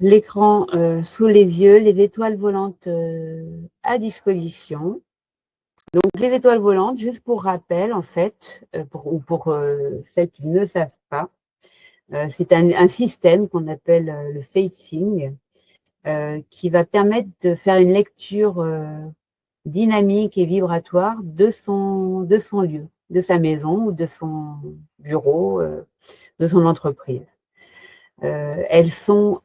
l'écran sous les yeux, les étoiles volantes à disposition. Donc, les étoiles volantes, juste pour rappel, en fait, pour celles qui ne savent pas, c'est un système qu'on appelle le facing, qui va permettre de faire une lecture dynamique et vibratoire de son lieu, de sa maison ou de son bureau, de son entreprise. Elles sont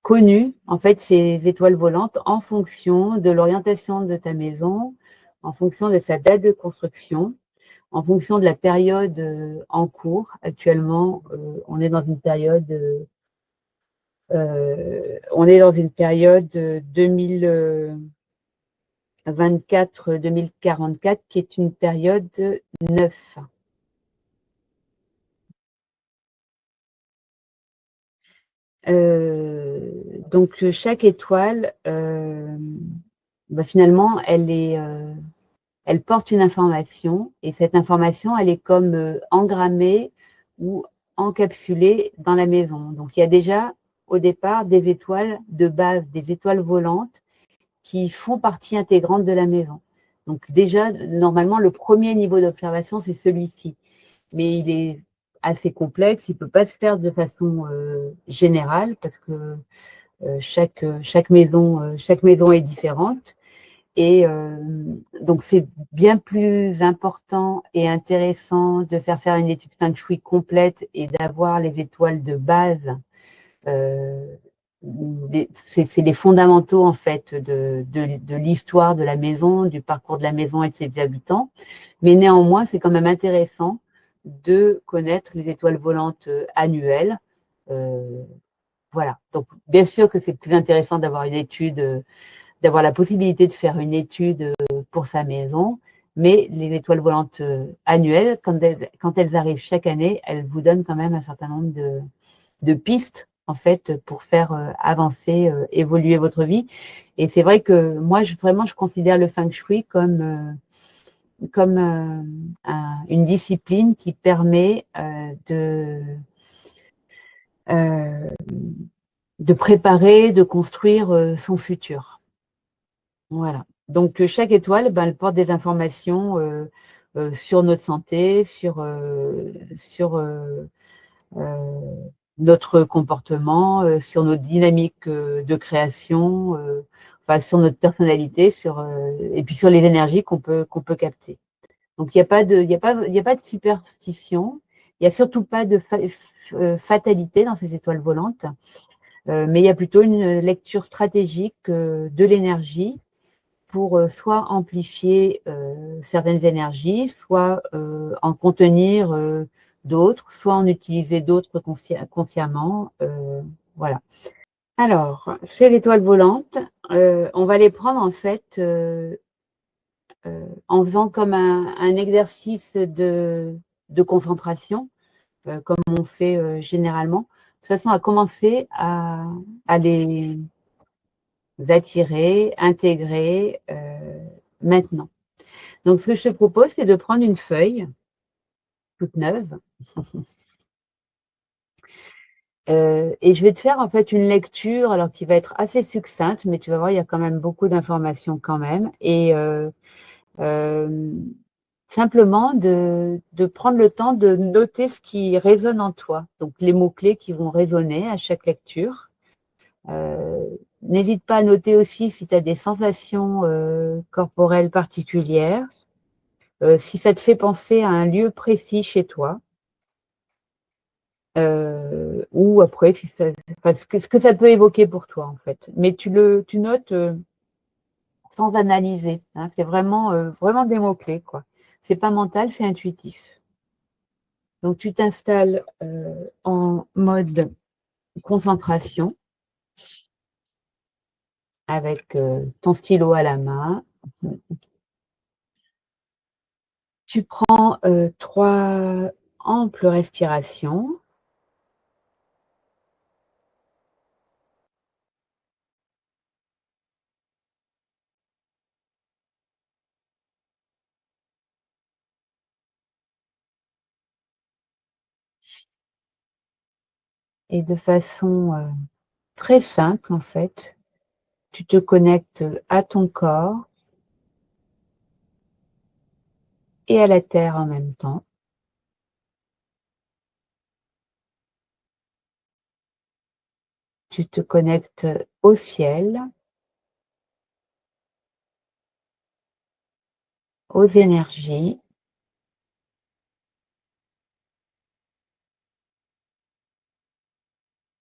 connues, en fait, ces étoiles volantes, en fonction de l'orientation de ta maison, en fonction de sa date de construction, en fonction de la période en cours. Actuellement, on est dans une période 2024-2044 qui est une période 9. Donc chaque étoile, finalement, elle porte une information et cette information, elle est comme engrammée ou encapsulée dans la maison. Donc il y a déjà au départ des étoiles de base, des étoiles volantes qui font partie intégrante de la maison. Donc déjà, normalement, le premier niveau d'observation, c'est celui-ci. Mais il est assez complexe, il ne peut pas se faire de façon générale parce que chaque maison est différente. Et donc, c'est bien plus important et intéressant de faire une étude feng shui complète et d'avoir les étoiles de base. C'est les fondamentaux, en fait, de l'histoire de la maison, du parcours de la maison et de ses habitants. Mais néanmoins, c'est quand même intéressant de connaître les étoiles volantes annuelles. Euh, voilà. Donc, bien sûr que c'est plus intéressant d'avoir une étude, d'avoir la possibilité de faire une étude pour sa maison, mais les étoiles volantes annuelles, quand elles arrivent chaque année, elles vous donnent quand même un certain nombre de pistes, en fait, pour faire avancer, évoluer votre vie. Et c'est vrai que moi, vraiment, je considère le feng shui comme une discipline qui permet euh, de préparer, de construire son futur. Voilà. Donc, chaque étoile, elle porte des informations sur notre santé, sur notre comportement, sur notre dynamique de création, enfin, sur notre personnalité, et puis sur les énergies qu'on peut capter. Donc, il y a pas de superstition, il n'y a surtout pas de fatalité dans ces étoiles volantes, mais il y a plutôt une lecture stratégique de l'énergie pour soit amplifier certaines énergies, soit en contenir d'autres, soit en utiliser d'autres consciemment. Voilà. Alors, ces étoiles volantes, on va les prendre en fait en faisant comme un exercice de concentration, comme on fait généralement, de façon à commencer à les attirer, intégrer maintenant. Donc, ce que je te propose, c'est de prendre une feuille toute neuve et je vais te faire en fait une lecture, alors qui va être assez succincte, mais tu vas voir, il y a quand même beaucoup d'informations quand même. Et euh, simplement de prendre le temps de noter ce qui résonne en toi. Donc, les mots-clés qui vont résonner à chaque lecture. Euh, N'hésite pas à noter aussi si tu as des sensations corporelles particulières, si ça te fait penser à un lieu précis chez toi. Ou après, enfin, ce que ça peut évoquer pour toi, en fait. Mais tu notes sans analyser. Hein, c'est vraiment des mots-clés, quoi. C'est pas mental, c'est intuitif. Donc, tu t'installes en mode concentration avec ton stylo à la main. Tu prends 3 amples respirations. Et de façon très simple, en fait, tu te connectes à ton corps et à la terre en même temps. Tu te connectes au ciel, aux énergies,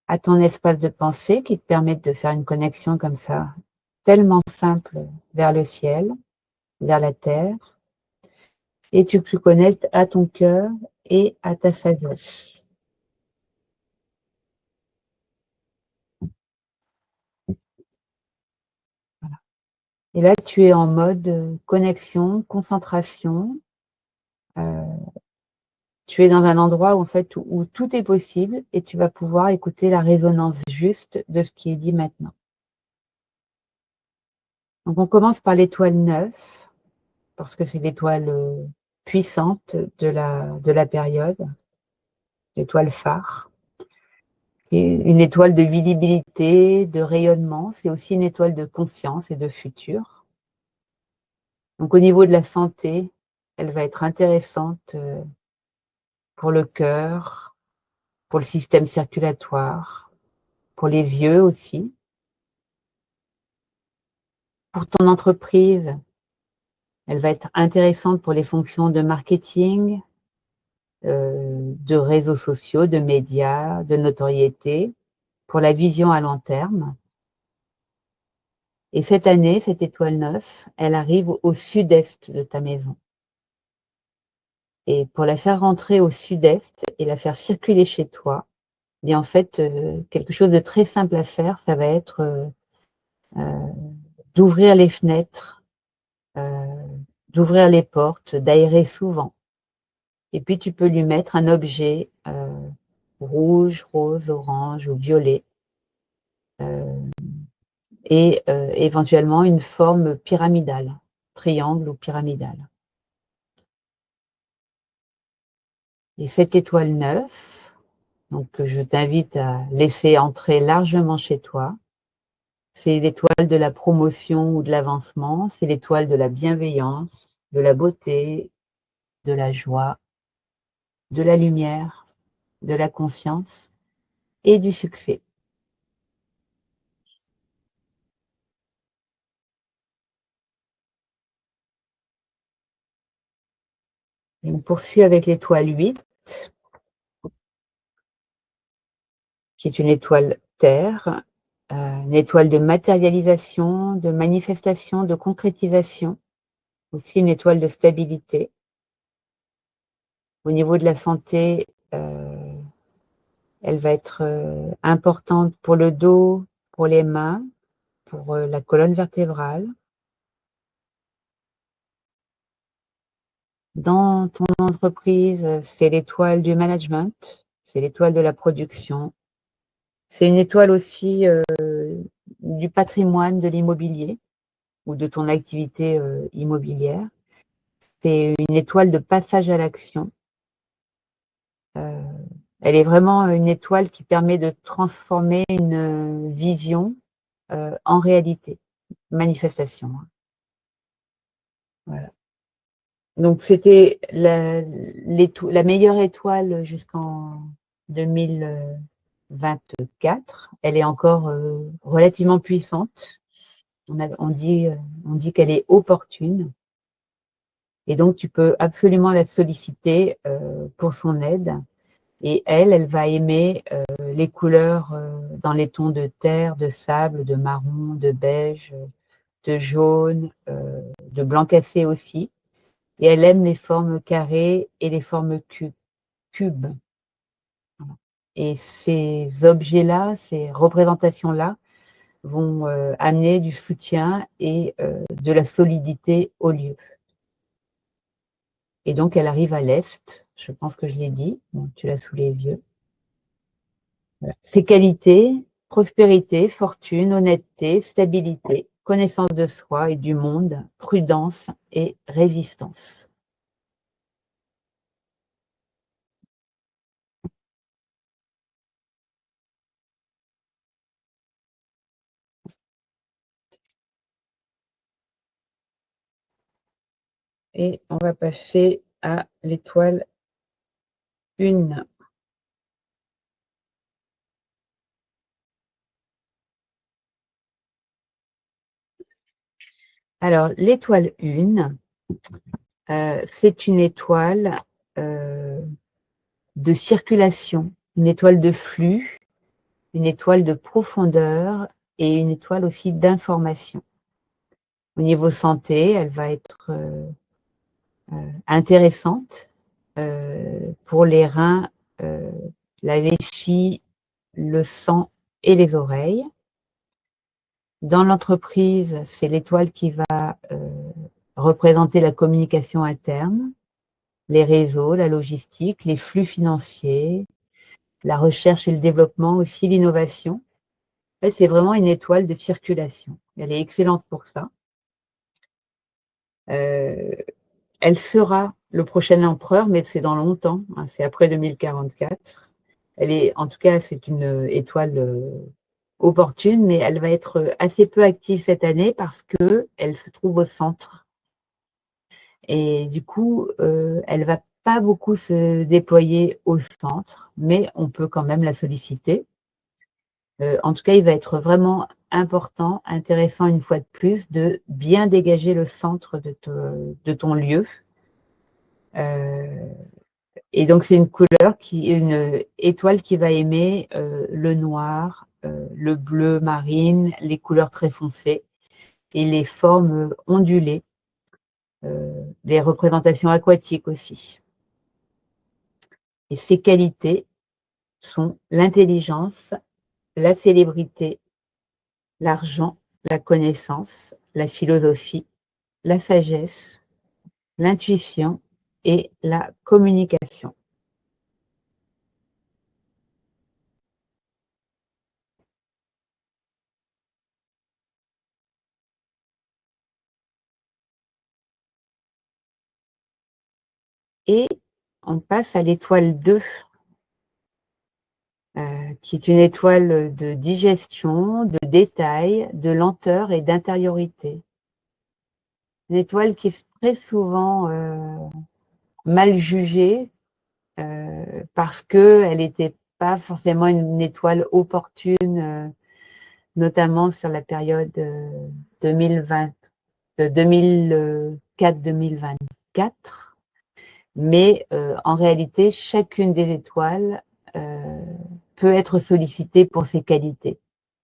à ton espace de pensée qui te permet de faire une connexion comme ça, tellement simple vers le ciel, vers la terre, et tu te connectes à ton cœur et à ta sagesse. Voilà. Et là, tu es en mode connexion, concentration. Euh, tu es dans un endroit où, en fait, où tout est possible et tu vas pouvoir écouter la résonance juste de ce qui est dit maintenant. Donc, on commence par l'étoile 9, parce que c'est l'étoile puissante de la période, l'étoile phare. C'est une étoile de visibilité, de rayonnement. C'est aussi une étoile de conscience et de futur. Donc, au niveau de la santé, elle va être intéressante pour le cœur, pour le système circulatoire, pour les yeux aussi. Pour ton entreprise, elle va être intéressante pour les fonctions de marketing, de réseaux sociaux, de médias, de notoriété, pour la vision à long terme. Et cette année, cette étoile 9, elle arrive au sud-est de ta maison. Et pour la faire rentrer au sud-est et la faire circuler chez toi, bien en fait, quelque chose de très simple à faire, ça va être d'ouvrir les fenêtres, d'ouvrir les portes, d'aérer souvent. Et puis tu peux lui mettre un objet rouge, rose, orange ou violet, et éventuellement une forme pyramidale, triangle ou pyramidale. Et cette étoile 9, donc que je t'invite à laisser entrer largement chez toi, c'est l'étoile de la promotion ou de l'avancement, c'est l'étoile de la bienveillance, de la beauté, de la joie, de la lumière, de la confiance et du succès. Et on poursuit avec l'étoile 8, qui est une étoile terre, une étoile de matérialisation, de manifestation, de concrétisation, aussi une étoile de stabilité. Au niveau de la santé, elle va être importante pour le dos, pour les mains, pour la colonne vertébrale. Dans ton entreprise, c'est l'étoile du management, c'est l'étoile de la production. C'est une étoile aussi du patrimoine, de l'immobilier ou de ton activité immobilière. C'est une étoile de passage à l'action. Euh, Elle est vraiment une étoile qui permet de transformer une vision en réalité, manifestation. Voilà. Donc c'était la meilleure étoile jusqu'en 2024. Elle est encore relativement puissante. On dit qu'elle est opportune. Et donc tu peux absolument la solliciter pour son aide. Et elle va aimer les couleurs dans les tons de terre, de sable, de marron, de beige, de jaune, de blanc cassé aussi. Et elle aime les formes carrées et les formes cubes. Et ces objets-là, ces représentations-là, vont amener du soutien et de la solidité au lieu. Et donc, elle arrive à l'est. Je pense que je l'ai dit. Bon, tu l'as sous les yeux. Voilà. Ses qualités, prospérité, fortune, honnêteté, stabilité, connaissance de soi et du monde, prudence et résistance. Et on va passer à l'étoile 1. Alors, l'étoile 1, c'est une étoile de circulation, une étoile de flux, une étoile de profondeur et une étoile aussi d'information. Au niveau santé, elle va être intéressante pour les reins, la vessie, le sang et les oreilles. Dans l'entreprise, c'est l'étoile qui va représenter la communication interne, les réseaux, la logistique, les flux financiers, la recherche et le développement aussi, l'innovation. C'est vraiment une étoile de circulation. Elle est excellente pour ça. Elle sera le prochain empereur, mais c'est dans longtemps, hein, c'est après 2044. Elle est, en tout cas, c'est une étoile opportune, mais elle va être assez peu active cette année parce que elle se trouve au centre. Et du coup, elle va pas beaucoup se déployer au centre, mais on peut quand même la solliciter. En tout cas, il va être vraiment important, intéressant une fois de plus, de bien dégager le centre de ton lieu. Et donc, c'est une étoile qui va aimer le noir, le bleu marine, les couleurs très foncées et les formes ondulées, les représentations aquatiques aussi. Et ces qualités sont l'intelligence, la célébrité, l'argent, la connaissance, la philosophie, la sagesse, l'intuition et la communication. Et on passe à l'étoile 2, qui est une étoile de digestion, de détail, de lenteur et d'intériorité. Une étoile qui est très souvent mal jugée parce qu'elle n'était pas forcément une étoile opportune, notamment sur la période 2004-2024. Mais en réalité, chacune des étoiles peut être sollicitée pour ses qualités.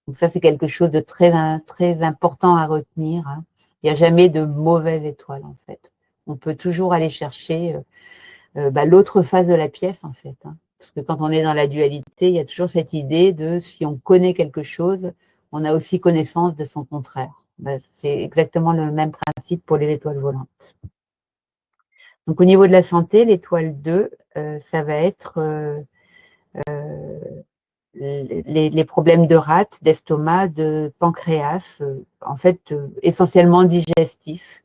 Donc ça, c'est quelque chose de très important à retenir, hein. Il n'y a jamais de mauvaise étoile, en fait. On peut toujours aller chercher l'autre face de la pièce, en fait, hein. Parce que quand on est dans la dualité, il y a toujours cette idée de si on connaît quelque chose, on a aussi connaissance de son contraire. C'est exactement le même principe pour les étoiles volantes. Donc au niveau de la santé, l'étoile 2, ça va être les problèmes de rate, d'estomac, de pancréas, en fait essentiellement digestifs,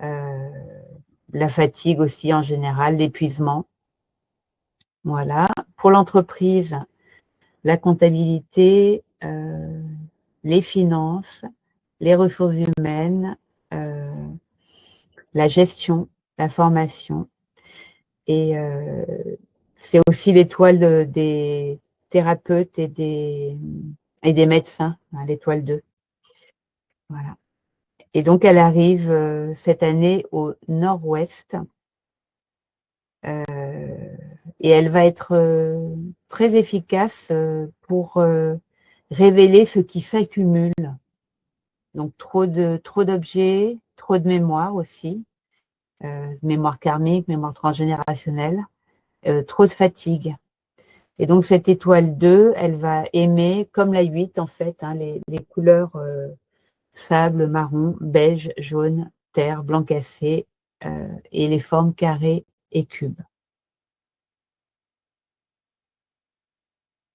la fatigue aussi en général, l'épuisement. Voilà. Pour l'entreprise, la comptabilité, les finances, les ressources humaines, la gestion, la formation. Et c'est aussi l'étoile des thérapeutes et des médecins, hein, l'étoile 2. Voilà. Et donc, elle arrive cette année au nord-ouest. Et elle va être très efficace pour révéler ce qui s'accumule. Donc, trop d'objets, trop de mémoire aussi, mémoire karmique, mémoire transgénérationnelle, trop de fatigue. Et donc, cette étoile 2, elle va aimer, comme la 8 en fait, hein, les couleurs sable, marron, beige, jaune, terre, blanc cassé et les formes carrées et cubes.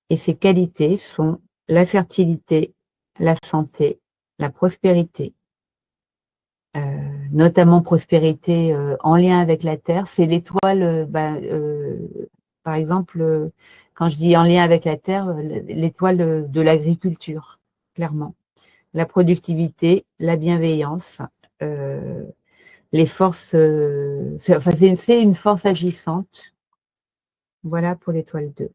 Et ces qualités sont la fertilité, la santé, la prospérité, notamment prospérité en lien avec la terre. C'est l'étoile, par exemple, quand je dis en lien avec la terre, l'étoile de l'agriculture, clairement. La productivité, la bienveillance, les forces, c'est une force agissante. Voilà pour l'étoile 2.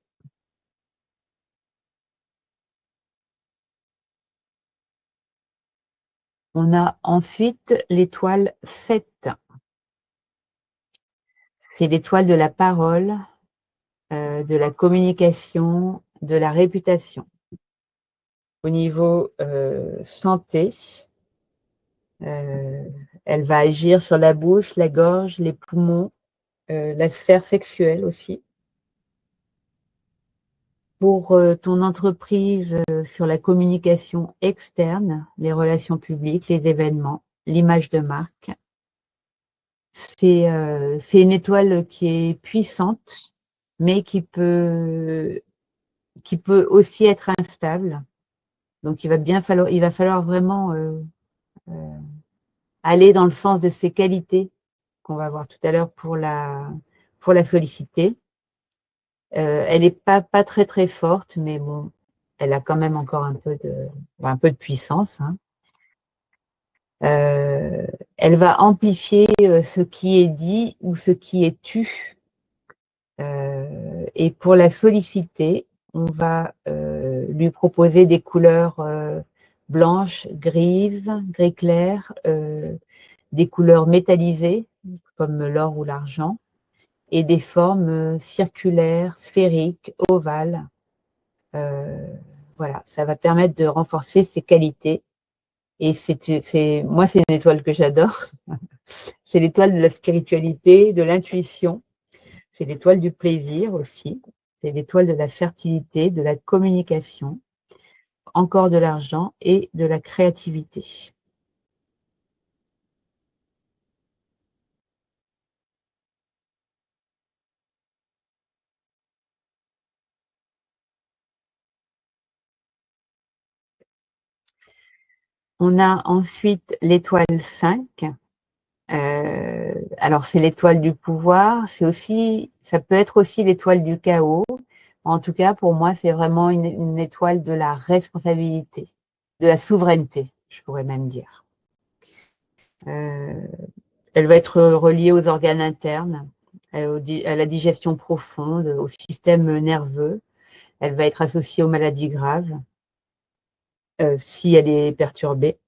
On a ensuite l'étoile 7. C'est l'étoile de la parole, de la communication, de la réputation. Au niveau santé, elle va agir sur la bouche, la gorge, les poumons, la sphère sexuelle aussi. Pour ton entreprise, sur la communication externe, les relations publiques, les événements, l'image de marque. C'est une étoile qui est puissante, mais qui peut aussi être instable. Donc il va falloir vraiment aller dans le sens de ses qualités qu'on va voir tout à l'heure pour la solliciter. Elle n'est pas très très forte, mais bon, elle a quand même encore un peu de puissance. Hein. Elle va amplifier ce qui est dit ou ce qui est tu. Et pour la solliciter, on va lui proposer des couleurs blanches, grises, gris clair, des couleurs métallisées, comme l'or ou l'argent, et des formes circulaires, sphériques, ovales. Voilà, ça va permettre de renforcer ses qualités. Et moi, c'est une étoile que j'adore. C'est l'étoile de la spiritualité, de l'intuition. C'est l'étoile du plaisir aussi. C'est l'étoile de la fertilité, de la communication, encore de l'argent et de la créativité. On a ensuite l'étoile 5. Alors, c'est l'étoile du pouvoir. Ça peut être aussi l'étoile du chaos. En tout cas, pour moi, c'est vraiment une étoile de la responsabilité, de la souveraineté, je pourrais même dire. Elle va être reliée aux organes internes, à la digestion profonde, au système nerveux. Elle va être associée aux maladies graves si elle est perturbée.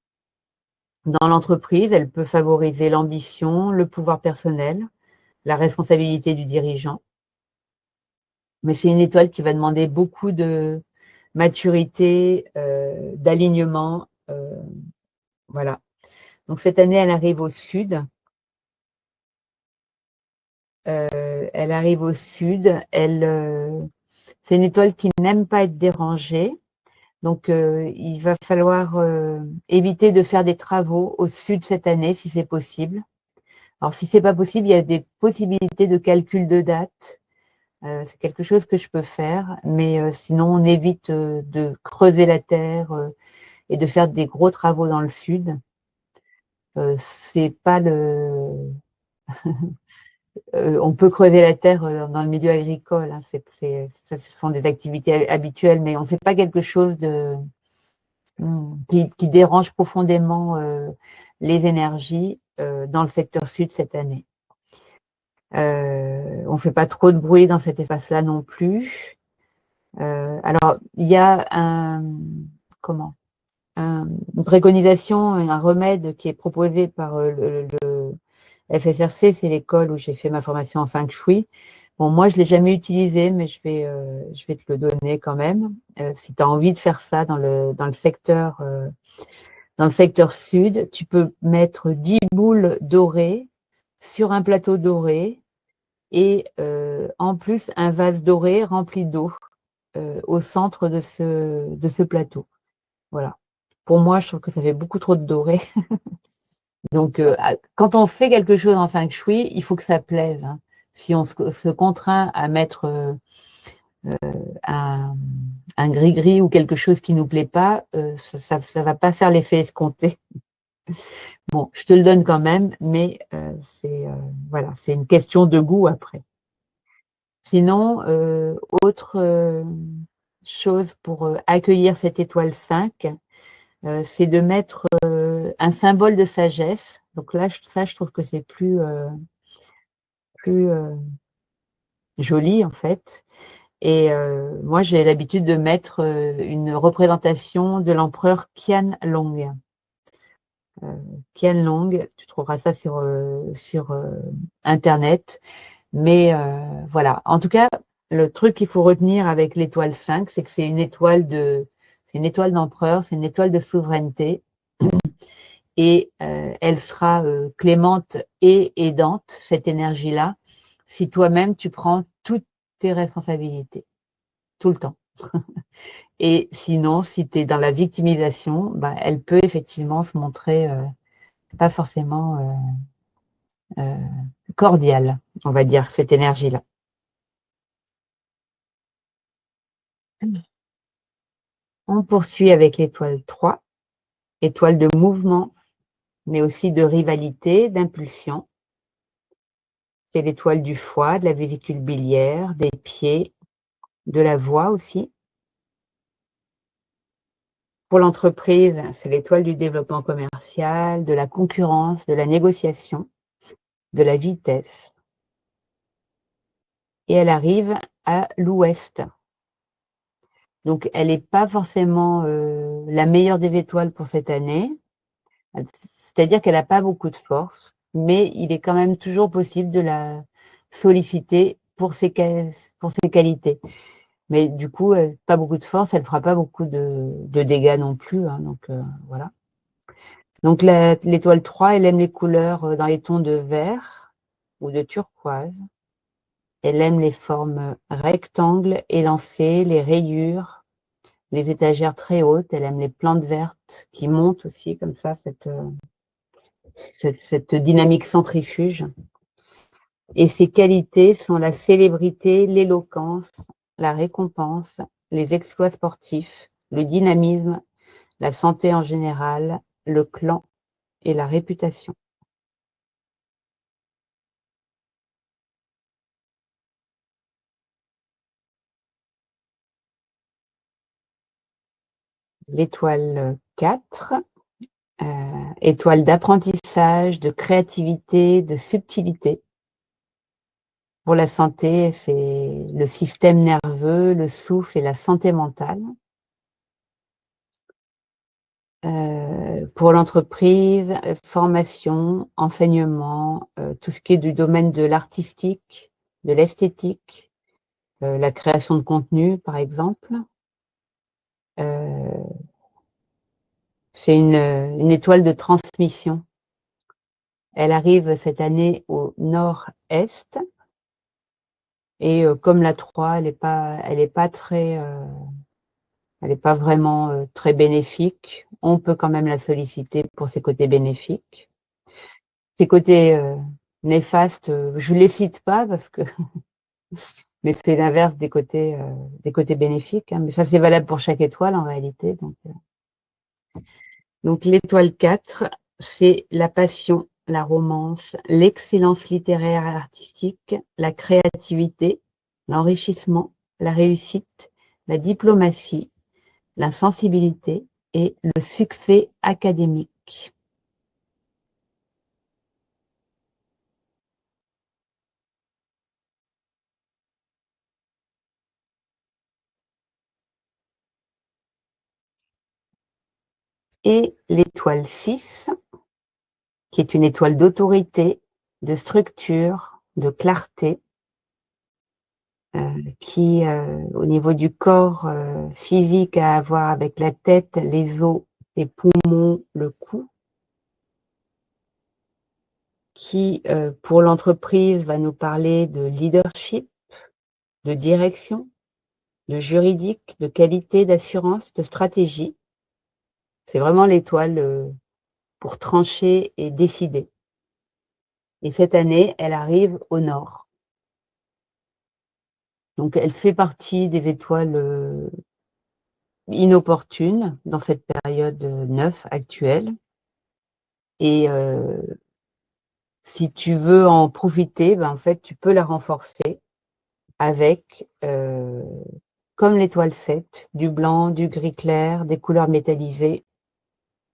Dans l'entreprise, elle peut favoriser l'ambition, le pouvoir personnel, la responsabilité du dirigeant. Mais c'est une étoile qui va demander beaucoup de maturité, d'alignement. Voilà. Donc cette année, elle arrive au sud. Elle arrive au sud. C'est une étoile qui n'aime pas être dérangée. Donc il va falloir éviter de faire des travaux au sud cette année, si c'est possible. Alors si c'est pas possible, il y a des possibilités de calcul de date. C'est quelque chose que je peux faire, mais sinon on évite de creuser la terre et de faire des gros travaux dans le sud. C'est pas le. On peut creuser la terre dans le milieu agricole. Hein, ça, ce sont des activités habituelles, mais on ne fait pas quelque chose qui dérange profondément les énergies dans le secteur sud cette année. On ne fait pas trop de bruit dans cet espace-là non plus. Alors, il y a une préconisation, un remède qui est proposé par le FSRC, c'est l'école où j'ai fait ma formation en Feng Shui. Bon, moi, je ne l'ai jamais utilisé, mais je vais te le donner quand même. Si tu as envie de faire ça dans le secteur sud, tu peux mettre 10 boules dorées sur un plateau doré et en plus un vase doré rempli d'eau au centre de ce plateau. Voilà. Pour moi, je trouve que ça fait beaucoup trop de doré. Donc, quand on fait quelque chose en Feng Shui, il faut que ça plaise. Hein. Si on se contraint à mettre un gris-gris ou quelque chose qui ne nous plaît pas, ça ne va pas faire l'effet escompté. Bon, je te le donne quand même, mais voilà, c'est une question de goût après. Sinon, autre chose pour accueillir cette étoile 5, c'est de mettre un symbole de sagesse. Donc là, ça, je trouve que c'est plus joli en fait. Et moi, j'ai l'habitude de mettre une représentation de l'empereur Qianlong. Qianlong, tu trouveras ça sur Internet. Mais voilà. En tout cas, le truc qu'il faut retenir avec l'étoile 5, c'est que c'est une étoile d'empereur, c'est une étoile de souveraineté. Et elle sera clémente et aidante, cette énergie-là, si toi-même tu prends toutes tes responsabilités, tout le temps. Et sinon, si tu es dans la victimisation, bah, elle peut effectivement se montrer pas forcément cordiale, on va dire, cette énergie-là. On poursuit avec l'étoile 3, étoile de mouvement, mais aussi de rivalité, d'impulsion. C'est l'étoile du foie, de la vésicule biliaire, des pieds, de la voix aussi. Pour l'entreprise, c'est l'étoile du développement commercial, de la concurrence, de la négociation, de la vitesse. Et elle arrive à l'ouest. Donc, elle n'est pas forcément la meilleure des étoiles pour cette année. C'est-à-dire qu'elle n'a pas beaucoup de force, mais il est quand même toujours possible de la solliciter pour ses qualités. Mais du coup, pas beaucoup de force, elle ne fera pas beaucoup de dégâts non plus. Hein, donc, voilà. Donc, l'étoile 3, elle aime les couleurs dans les tons de vert ou de turquoise. Elle aime les formes rectangles, élancées, les rayures, les étagères très hautes. Elle aime les plantes vertes qui montent aussi, comme ça, cette dynamique centrifuge. Et ses qualités sont la célébrité, l'éloquence, la récompense, les exploits sportifs, le dynamisme, la santé en général, le clan et la réputation. L'étoile 4, étoile d'apprentissage, de créativité, de subtilité. Pour la santé, c'est le système nerveux, le souffle et la santé mentale. Pour l'entreprise, formation, enseignement, tout ce qui est du domaine de l'artistique, de l'esthétique, la création de contenu, par exemple. C'est une étoile de transmission. Elle arrive cette année au nord-est et comme la 3, elle est pas très, elle n'est pas vraiment très bénéfique. On peut quand même la solliciter pour ses côtés bénéfiques. Ses côtés néfastes, je ne les cite pas parce que mais c'est l'inverse des côtés bénéfiques. Hein. Mais ça, c'est valable pour chaque étoile en réalité. Donc l'étoile 4, c'est la passion, la romance, l'excellence littéraire et artistique, la créativité, l'enrichissement, la réussite, la diplomatie, la sensibilité et le succès académique. Et l'étoile 6, qui est une étoile d'autorité, de structure, de clarté, qui, au niveau du corps physique, a à voir avec la tête, les os, les poumons, le cou, qui, pour l'entreprise, va nous parler de leadership, de direction, de juridique, de qualité, d'assurance, de stratégie. C'est vraiment l'étoile pour trancher et décider. Et cette année, elle arrive au nord. Donc, elle fait partie des étoiles inopportunes dans cette période 9 actuelle. Et si tu veux en profiter, ben, en fait, tu peux la renforcer avec, comme l'étoile 7, du blanc, du gris clair, des couleurs métallisées.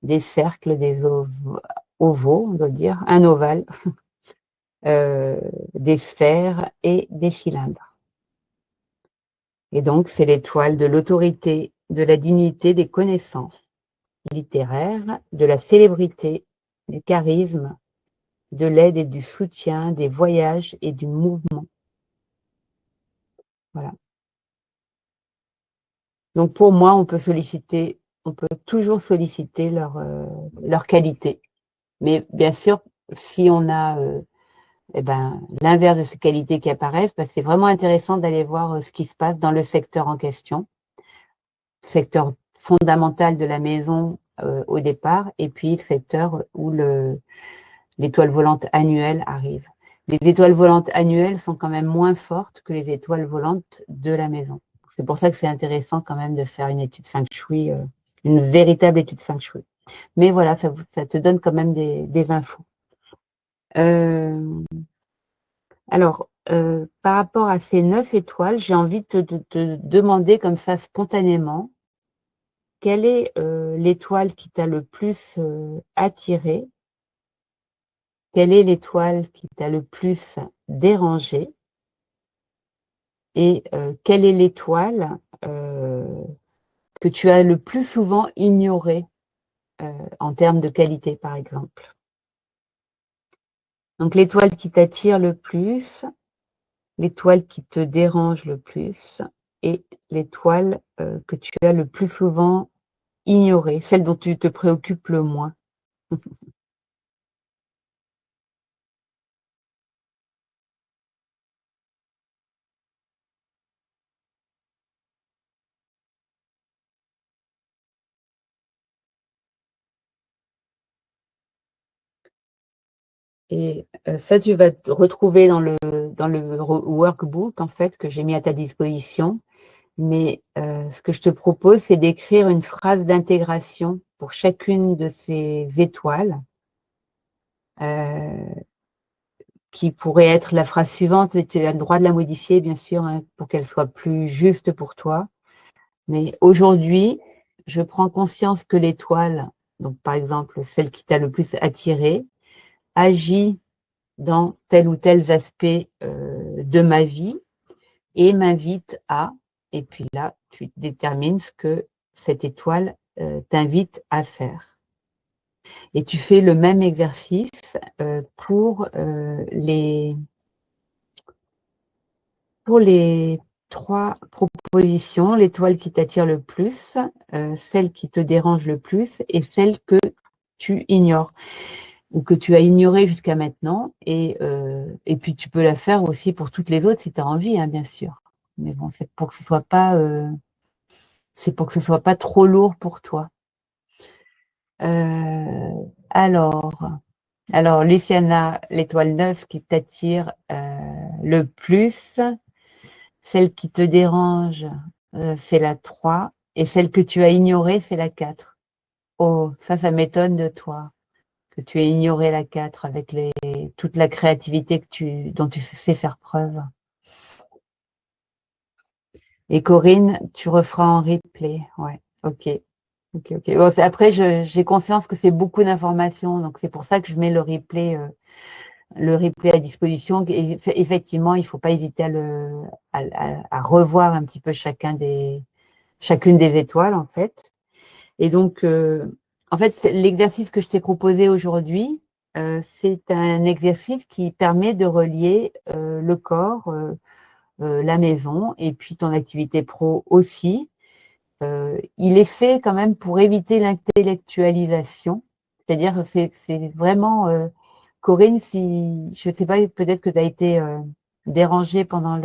des cercles, des ovaux, on doit dire, un ovale, des sphères et des cylindres. Et donc, c'est l'étoile de l'autorité, de la dignité, des connaissances littéraires, de la célébrité, du charisme, de l'aide et du soutien, des voyages et du mouvement. Voilà. Donc, pour moi, on peut toujours solliciter leur qualité. Mais bien sûr, si on a l'inverse de ces qualités qui apparaissent, c'est vraiment intéressant d'aller voir ce qui se passe dans le secteur en question, secteur fondamental de la maison au départ, et puis le secteur où l'étoile volante annuelle arrive. Les étoiles volantes annuelles sont quand même moins fortes que les étoiles volantes de la maison. C'est pour ça que c'est intéressant quand même de faire une étude feng shui, une véritable étude feng shui. Mais voilà, ça te donne quand même des infos. Alors, par rapport à ces 9 étoiles, j'ai envie de te demander comme ça spontanément, quelle est l'étoile qui t'a le plus attiré? Quelle est l'étoile qui t'a le plus dérangé? Et quelle est l'étoile que tu as le plus souvent ignorée en termes de qualité, par exemple? Donc, l'étoile qui t'attire le plus, l'étoile qui te dérange le plus et l'étoile que tu as le plus souvent ignorée, celle dont tu te préoccupes le moins. Et ça, tu vas te retrouver dans le workbook en fait que j'ai mis à ta disposition. Mais ce que je te propose, c'est d'écrire une phrase d'intégration pour chacune de ces étoiles, qui pourrait être la phrase suivante, mais tu as le droit de la modifier, bien sûr, hein, pour qu'elle soit plus juste pour toi. Mais aujourd'hui, je prends conscience que l'étoile, donc par exemple celle qui t'a le plus attiré, agit dans tel ou tel aspect de ma vie et m'invite à, et puis là, tu détermines ce que cette étoile t'invite à faire. Et tu fais le même exercice pour les 3 propositions, l'étoile qui t'attire le plus, celle qui te dérange le plus et celle que tu ignores ou que tu as ignorée jusqu'à maintenant. Et puis tu peux la faire aussi pour toutes les autres si tu as envie, hein, bien sûr. Mais bon, c'est pour que ce soit pas trop lourd pour toi. Alors, Luciana, l'étoile 9 qui t'attire le plus, celle qui te dérange, c'est la 3, et celle que tu as ignorée, c'est la 4. Oh, ça m'étonne de toi, que tu aies ignoré la 4 avec toute la créativité dont tu sais faire preuve. Et Corinne, tu referas en replay. Ouais, ok. Ok, ok. Bon, après, j'ai conscience que c'est beaucoup d'informations, donc c'est pour ça que je mets le replay à disposition. Et effectivement, il ne faut pas hésiter à revoir un petit peu chacune des étoiles, en fait. Et donc, en fait, l'exercice que je t'ai proposé aujourd'hui, c'est un exercice qui permet de relier le corps, la maison et puis ton activité pro aussi. Il est fait quand même pour éviter l'intellectualisation. C'est-à-dire que c'est vraiment, Corinne, si je ne sais pas, peut-être que tu as été dérangée pendant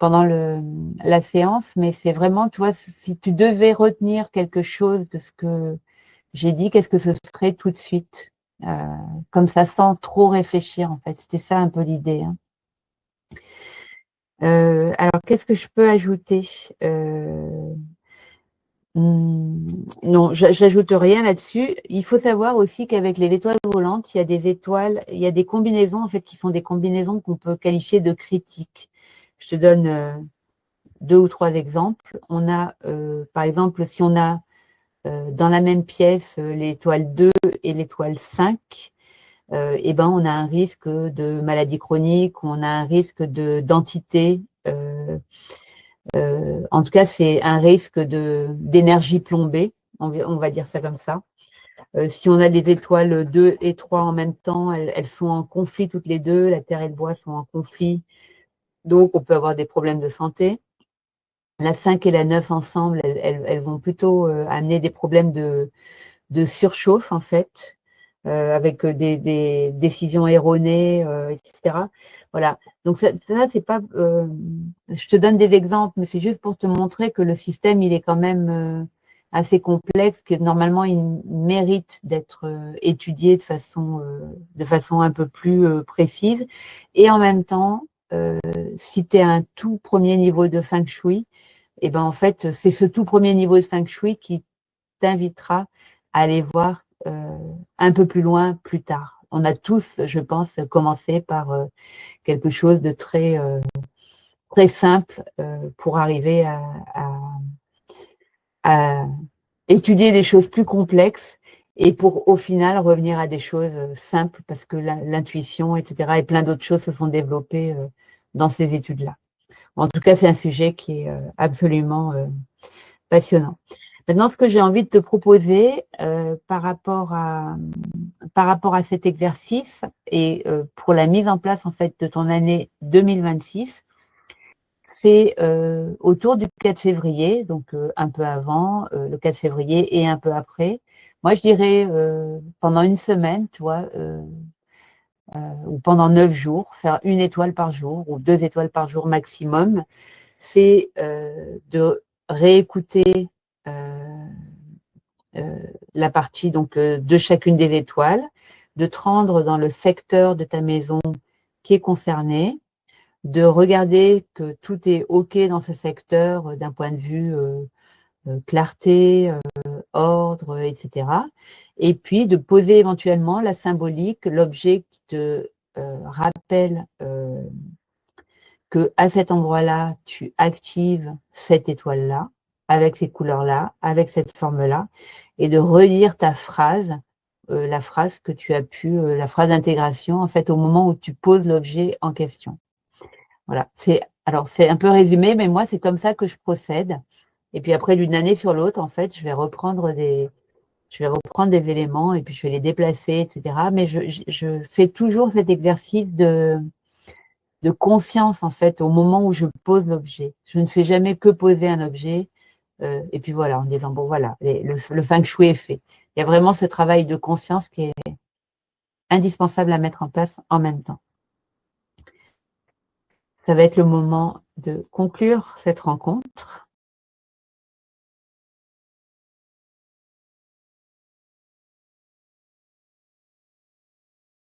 la séance, mais c'est vraiment, tu vois, si tu devais retenir quelque chose de ce que j'ai dit, qu'est-ce que ce serait tout de suite, comme ça, sans trop réfléchir, en fait. C'était ça un peu l'idée, hein. Alors, qu'est-ce que je peux ajouter? Non, j'ajoute rien là-dessus. Il faut savoir aussi qu'avec les étoiles volantes, il y a des étoiles, il y a des combinaisons en fait qui sont des combinaisons qu'on peut qualifier de critiques. Je te donne 2 ou 3 exemples. On a, par exemple, si on a dans la même pièce l'étoile 2 et l'étoile 5, eh ben, on a un risque de maladie chronique, on a un risque d'entité. En tout cas, c'est un risque d'énergie plombée, on va dire ça comme ça. Si on a des étoiles 2 et 3 en même temps, elles sont en conflit toutes les deux, la Terre et le bois sont en conflit, donc on peut avoir des problèmes de santé. La 5 et la 9 ensemble, elles vont plutôt amener des problèmes de surchauffe, en fait, avec des décisions erronées, etc. Voilà. Donc ça c'est pas. Je te donne des exemples, mais c'est juste pour te montrer que le système, il est quand même assez complexe, que normalement il mérite d'être étudié de façon un peu plus précise. Et en même temps, si tu es un tout premier niveau de Feng Shui, et ben en fait, c'est ce tout premier niveau de Feng Shui qui t'invitera à aller voir un peu plus loin plus tard. On a tous, je pense, commencé par quelque chose de très simple pour arriver à étudier des choses plus complexes et pour au final revenir à des choses simples parce que l'intuition, etc. et plein d'autres choses se sont développées dans ces études-là. En tout cas, c'est un sujet qui est absolument passionnant. Maintenant, ce que j'ai envie de te proposer par rapport à cet exercice et pour la mise en place en fait de ton année 2026, c'est autour du 4 février, donc un peu avant, le 4 février et un peu après. Moi, je dirais pendant une semaine, tu vois, ou pendant 9 jours, faire une étoile par jour ou 2 étoiles par jour maximum. C'est de réécouter la partie donc de chacune des étoiles, de te rendre dans le secteur de ta maison qui est concerné, de regarder que tout est OK dans ce secteur d'un point de vue clarté, ordre, etc. Et puis de poser éventuellement la symbolique, l'objet qui te rappelle que à cet endroit-là, tu actives cette étoile-là, avec ces couleurs-là, avec cette forme-là, et de relire ta phrase, la phrase que tu as pu, la phrase d'intégration, en fait, au moment où tu poses l'objet en question. Voilà. Alors, c'est un peu résumé, mais moi, c'est comme ça que je procède. Et puis après, d'une année sur l'autre, en fait, je vais reprendre des éléments et puis je vais les déplacer, etc. Mais je fais toujours cet exercice de conscience, en fait, au moment où je pose l'objet. Je ne fais jamais que poser un objet, et puis voilà, en disant, bon, voilà, le feng shui est fait. Il y a vraiment ce travail de conscience qui est indispensable à mettre en place en même temps. Ça va être le moment de conclure cette rencontre.